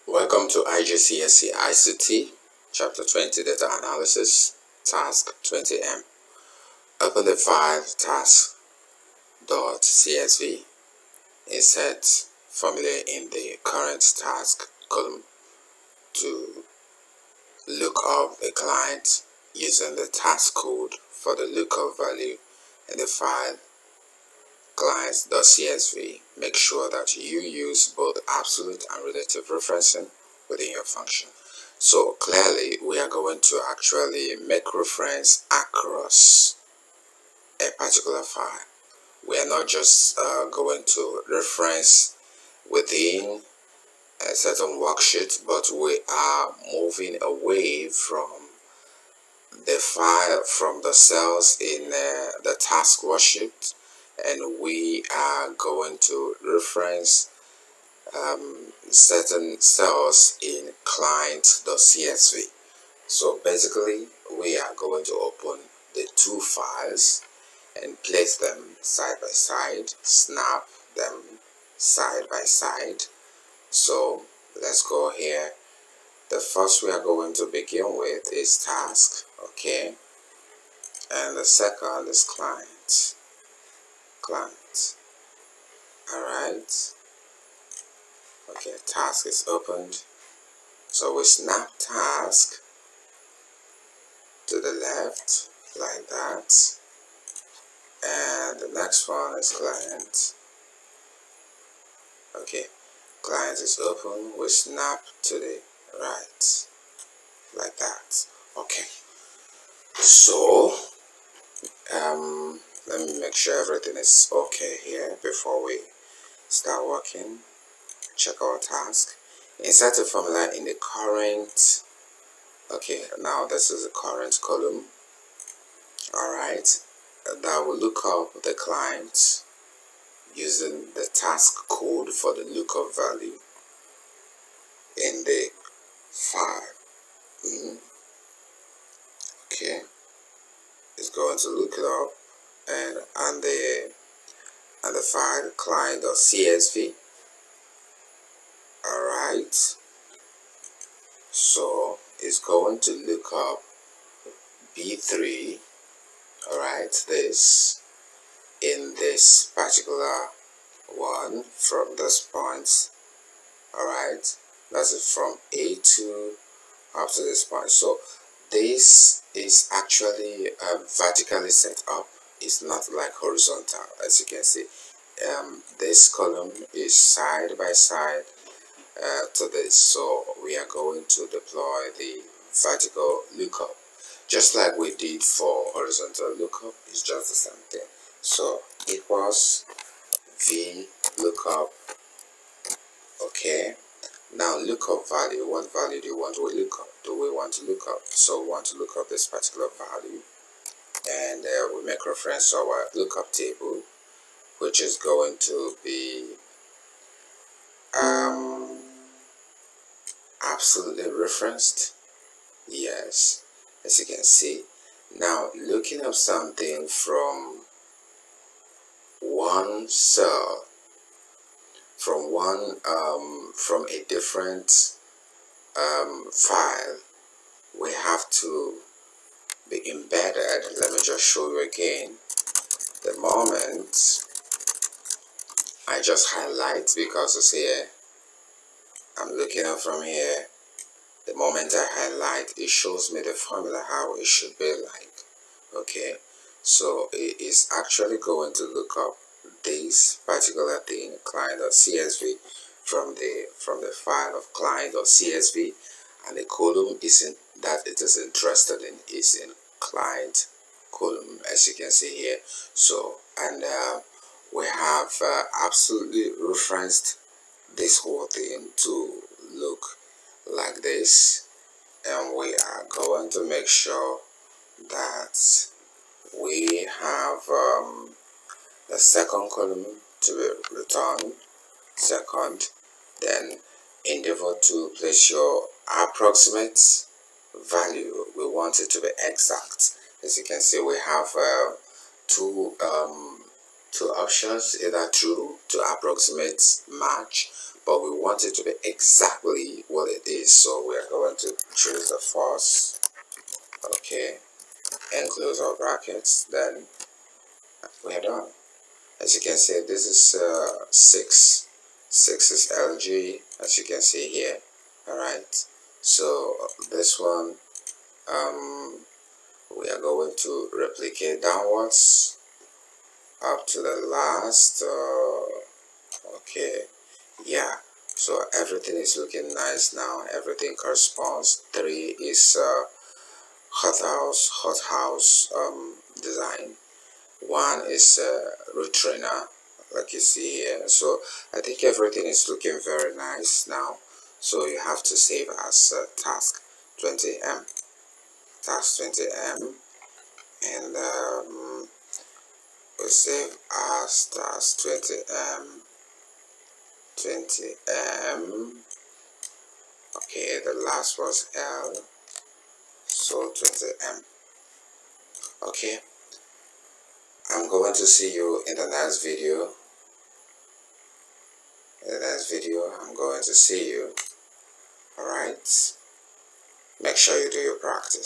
Welcome to IGCSE ICT, Chapter 20 Data Analysis, Task 20M. Open the file task.csv. Insert formula in the current task column to look up the client using the task code for the lookup value in the file clients.csv. Make sure that you use both absolute and relative referencing within your function. So clearly we are going to actually make reference across a particular file. We are not just going to reference within a certain worksheet, but we are moving away from the file, from the cells in the task worksheet, and we are going to reference certain cells in client.csv. So basically we are going to open the two files and place them side by side, snap them side by side. So let's go here. The first we are going to begin with is task, okay, and the second is client. All right, okay, task is opened, so we snap task to the left like that, and the next one is client. Okay, client is open, we snap to the right like that. Okay, so let me make sure everything is okay here before we start working. Check our task. Insert a formula in the current. Okay, now this is the current column. All right, that will look up the client using the task code for the lookup value in the file. Okay, it's going to look it up and on the file client.csv. all right, so it's going to look up b3, all right, this in this particular one from this point. All right, that's it from a2 up to this point. So this is actually vertically set up. It's not like horizontal, as you can see. This column is side by side to this, so we are going to deploy the vertical lookup just like we did for horizontal lookup. It's just the same thing. So equals v lookup. Okay, now lookup value. What value do you want to look up? So we want to look up this particular value, and we make reference to our lookup table, which is going to be absolutely referenced. Yes, as you can see. Now looking up something from one cell, from a different file, we have to be embedded. Let me just show you again. The moment I just highlight, because it's here, I'm looking up from here. The moment I highlight, it shows me the formula, how it should be like. Okay, so it is actually going to look up this particular thing, client.csv, from the file of client.csv, and the column that it is interested in is in client column, as you can see here. So, and we have absolutely referenced this whole thing to look like this, and we are going to make sure that we have the second column to be returned second. Then endeavor to place your approximate value. We want it to be exact. As you can see, we have two options, either true to approximate match, but we want it to be exactly what so we are going to choose the first. Okay, and close our brackets. Then we are done. As you can see, this is 6 is LG, as you can see here. All right, so this one we are going to replicate downwards up to the last. Okay, yeah, so everything is looking nice now. Everything corresponds. 3 is hot house design. 1 is root trainer, like you see here. So I think everything is looking very nice now. So you have to save as task 20M, task 20M, and we save as task 20M, 20M. Okay, the last was L, so 20M. Okay, I'm going to see you in the next video. In the next video, I'm going to see you. Alright, make sure you do your practice.